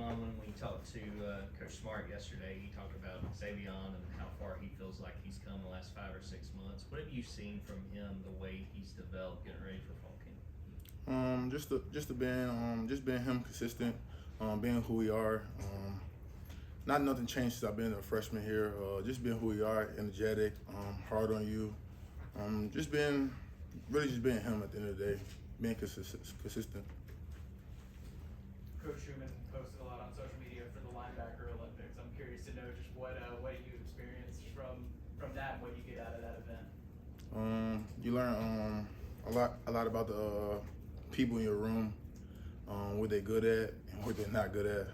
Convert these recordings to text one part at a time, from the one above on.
Jamon, when we talked to Coach Smart yesterday, he talked about Xavion and how far he feels like he's come the last 5 or 6 months. What have you seen from him, the way he's developed, getting ready for fall camp? Just being him consistent, being who we are. Not nothing changed since I've been a freshman here. Just being who we are, energetic, hard on you. Just being him at the end of the day, being consistent. Coach Schumann posted a lot on social media for the linebacker Olympics. I'm curious to know just what you experienced from that and what you get out of that event. You learn a lot about the people in your room, what they're good at and what they're not good at.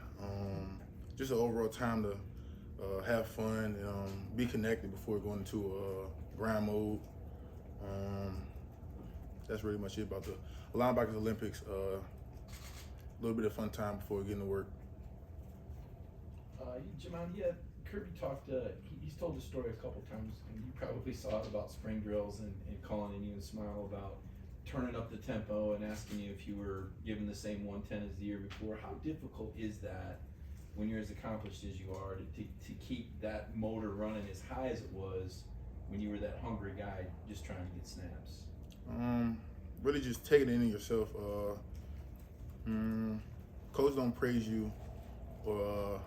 Just an overall time to have fun and be connected before going into grind mode. That's really much it about the linebackers Olympics. A little bit of fun time before getting to work. Jamon, Kirby talked, he's told the story a couple times, and you probably saw it about spring drills and calling in you and Smile about turning up the tempo and asking you if you were given the same 110 as the year before. How difficult is that when you're as accomplished as you are to keep that motor running as high as it was when you were that hungry guy just trying to get snaps? Really just taking it in yourself. Coach don't praise you or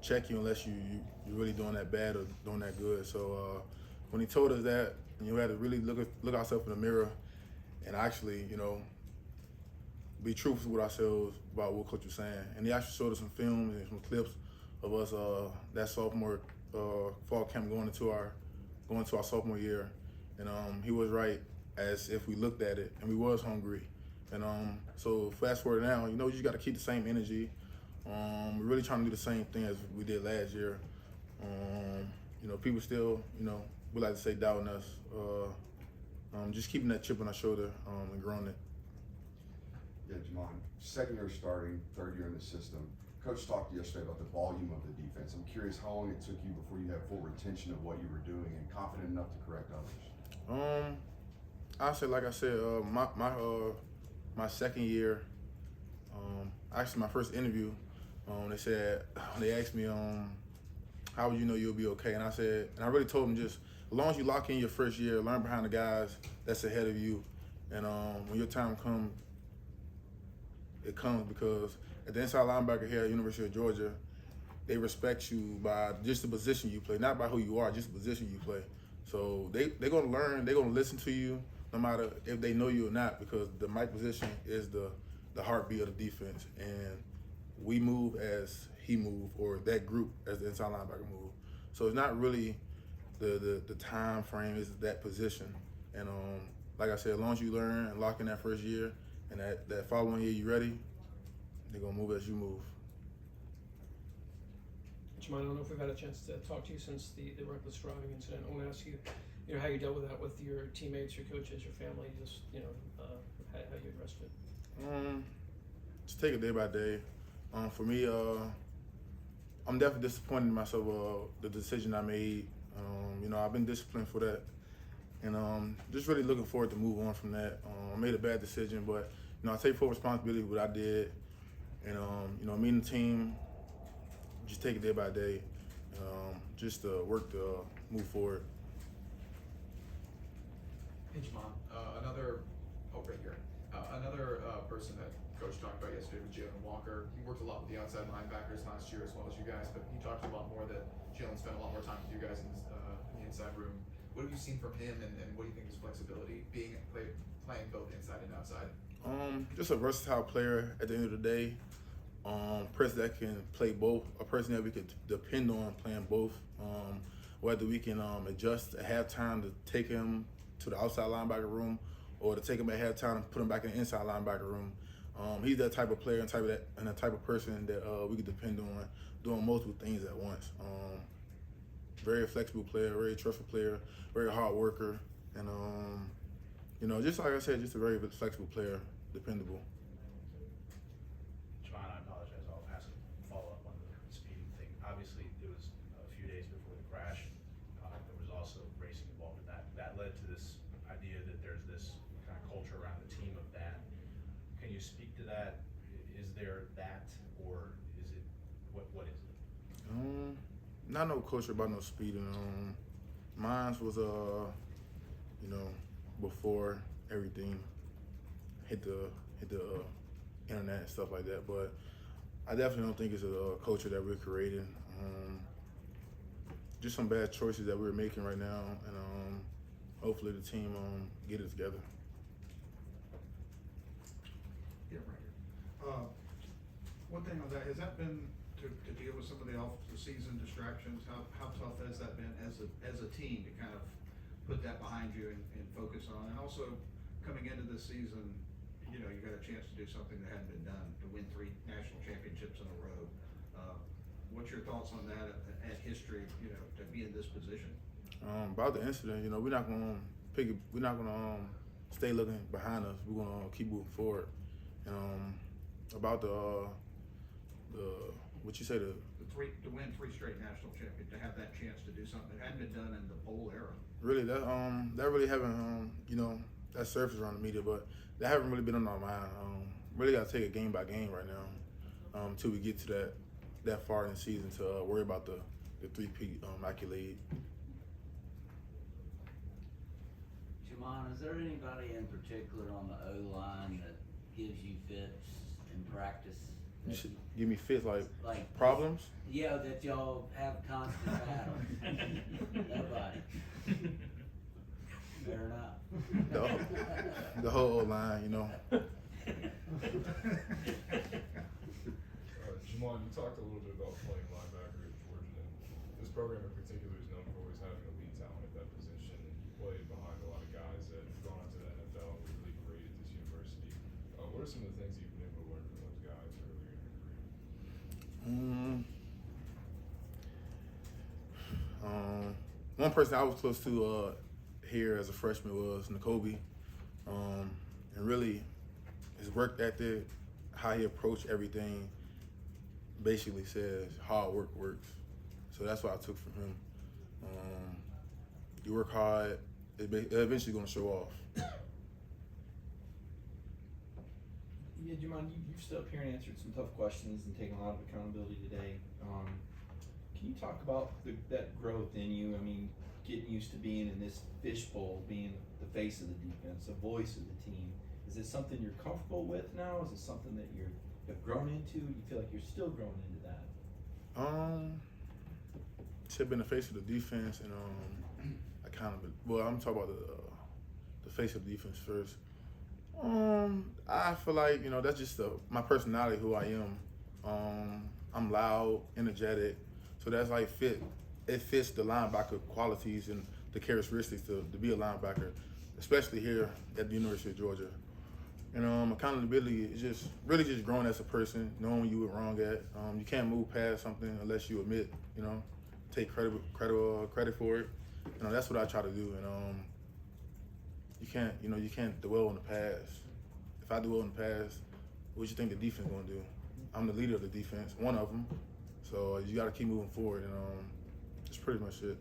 check you unless you're really doing that bad or doing that good. So when he told us that, you had to really look ourselves in the mirror and actually, be truthful with ourselves about what coach was saying. And he actually showed us some films and some clips of us that sophomore fall camp going into our sophomore year. And he was right, as if we looked at it and we was hungry. And so fast forward now, you just got to keep the same energy. We're really trying to do the same thing as we did last year. People still, we like to say doubting us. Just keeping that chip on our shoulder and growing it. Yeah, Jamon, second year starting, third year in the system. Coach talked yesterday about the volume of the defense. I'm curious how long it took you before you had full retention of what you were doing and confident enough to correct others. Like I said, my second year, actually my first interview, they asked me, how would you know you'll be okay? And I really told them just, as long as you lock in your first year, learn behind the guys that's ahead of you, and when your time comes, it comes, because at the inside linebacker here at University of Georgia, they respect you by just the position you play, not by who you are, just the position you play. So they're gonna learn, they're gonna listen to you, no matter if they know you or not, because the Mike position is the heartbeat of the defense, and we move as he move, or that group as the inside linebacker move. So it's not really the time frame, is that position. And like I said, as long as you learn and lock in that first year, and that following year you ready, they're gonna move as you move. Jamon, I don't know if we've had a chance to talk to you since the reckless driving incident. I want to ask you, how you dealt with that with your teammates, your coaches, your family, just how you addressed it. Just take it day by day. For me, I'm definitely disappointed in myself, the decision I made. I've been disciplined for that, and just really looking forward to move on from that. I made a bad decision, but I take full responsibility for what I did, and me and the team just take it day by day, just to work to move forward. Hey, Jamon, another person that Coach talked about yesterday was Jalen Walker. He worked a lot with the outside linebackers last year as well as you guys, but he talked a lot more that Jalen spent a lot more time with you guys in the inside room. What have you seen from him, and what do you think of his flexibility, playing both inside and outside? Just a versatile player at the end of the day. Person that can play both, a person that we could depend on playing both. Whether we can adjust at halftime to take him to the outside linebacker room, or to take him at halftime and put him back in the inside linebacker room. He's that type of player and the type of person that we could depend on doing multiple things at once. Very flexible player, very trustful player, very hard worker, and just like I said, just a very flexible player, dependable. Jamon, I apologize. I'll ask a follow-up on the speeding thing. Obviously, it was a few days before the crash. There was also racing involved in that. That led to this idea that there's this kind of culture around the team of that. Can you speak to that? Is there that not no culture about no speeding. Mine was before everything hit the internet and stuff like that. But I definitely don't think it's a culture that we're creating. Just some bad choices that we're making right now, and hopefully the team get it together. Yeah, right here. One thing on that, has that been to deal with some of the off-the-season distractions? How tough has that been as a team to kind of put that behind you and focus on? And also, coming into this season, you got a chance to do something that hadn't been done, to win 3 national championships in a row. What's your thoughts on that at history, to be in this position? About the incident, we're not gonna stay looking behind us. We're gonna keep moving forward. About the what you say to win 3 straight national championships, to have that chance to do something that hadn't been done in the Bowl era. Really, that really haven't that surfaced around the media, but that haven't really been on our mind. Really got to take it game by game right now until we get to that far in the season to worry about the 3-peat accolade. Jamon, is there anybody in particular on the O-line that gives you fits in practice? You should give me fits like problems. Yeah, that y'all have constant battles. Nobody. Fair enough. The whole O-line, Jamon, you talked a little bit about playing linebacker at Georgia, and this program in particular is known for always having elite talent at that position, and you played behind a lot of guys that have gone on to the NFL and were really great at this university. What are some of the things you've been able to learn from those guys earlier in your career? One person I was close to here as a freshman was N'Kobe, and really his work ethic, how he approached everything, basically says hard work works. So that's what I took from him. You work hard, it's eventually going to show off. Yeah, Jamon, you've stood up here and answered some tough questions and taken a lot of accountability today. Can you talk about that growth in you? I mean, getting used to being in this fishbowl, being the face of the defense, the voice of the team. Is it something you're comfortable with now? Is it something that you have grown into? Do you feel like you're still growing into that? Should been the face of the defense and accountability. Well, I'm talking about the face of the defense first. I feel like that's just my personality, who I am. I'm loud, energetic, so that's like it fits the linebacker qualities and the characteristics to be a linebacker, especially here at the University of Georgia. And accountability is just growing as a person, knowing when you were wrong at. You can't move past something unless you admit, take credit for it. That's what I try to do. And you can't dwell on the past. If I dwell on the past, what you think the defense gonna do? I'm the leader of the defense, one of them. So you got to keep moving forward, and that's pretty much it.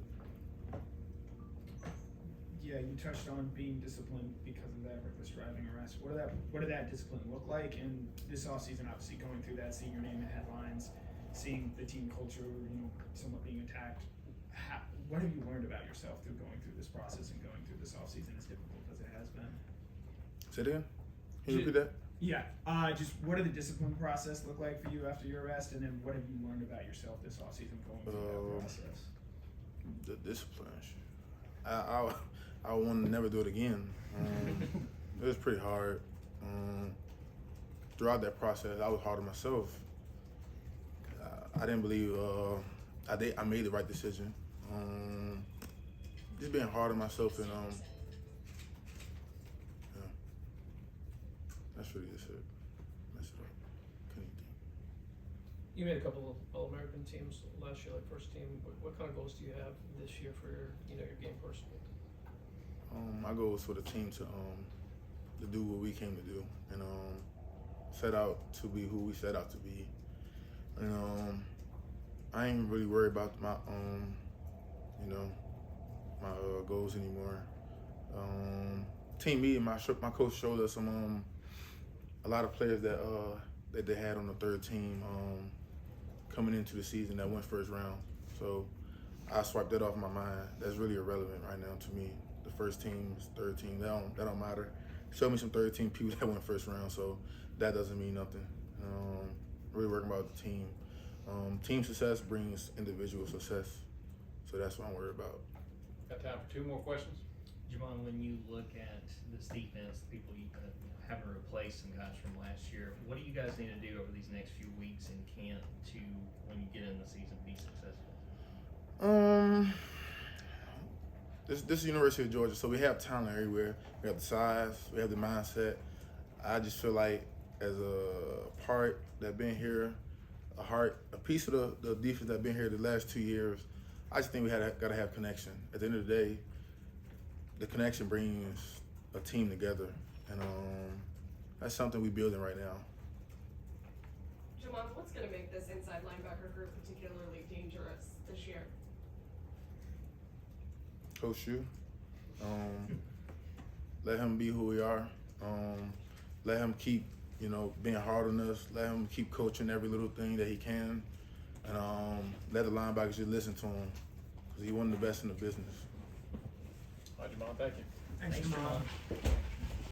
Yeah, you touched on being disciplined because of that reckless driving arrest. What did that discipline look like? And this offseason, obviously going through that, seeing your name in headlines, seeing the team culture, somewhat being attacked. What have you learned about yourself through going through this process and going through this offseason, as difficult as it has been? Say it again. Can you repeat that? Yeah. Just what did the discipline process look like for you after your arrest, and then what have you learned about yourself this offseason going through that process? The discipline. I want to never do it again. It was pretty hard. Throughout that process, I was hard on myself. I didn't believe I made the right decision. Just being hard on myself, and yeah, that's really just it. Mess it up. Couldn't think. You made a couple of All-American teams last year, like first team. What kind of goals do you have this year for your game personally? My goal was for the team to do what we came to do, and set out to be who we set out to be. And I ain't really worried about my my goals anymore. Team meeting, my coach showed us a lot of players that they had on the third team coming into the season that went first round. So I swiped that off my mind. That's really irrelevant right now to me. The first team, third team, that don't matter. Show me some third team people that went first round, so that doesn't mean nothing. Really working about the team. Team success brings individual success, so that's what I'm worried about. Got time for 2 more questions? Jamon, when you look at this defense, the people you having replaced some guys from last year, what do you guys need to do over these next few weeks in camp to, when you get in the season, be successful? This is University of Georgia, so we have talent everywhere. We have the size, we have the mindset. I just feel like as a part that been here, a piece of the defense that been here the last 2 years, I just think we gotta have connection. At the end of the day, the connection brings a team together, and that's something we're building right now. Jamon, what's going to make this inside linebacker group particularly dangerous this year? Coach Hugh, let him be who we are. Let him keep, being hard on us. Let him keep coaching every little thing that he can, and let the linebackers just listen to him, because he's one of the best in the business. All right, Jamon, thank you. Thanks, Thanks, Jamon. Jamon.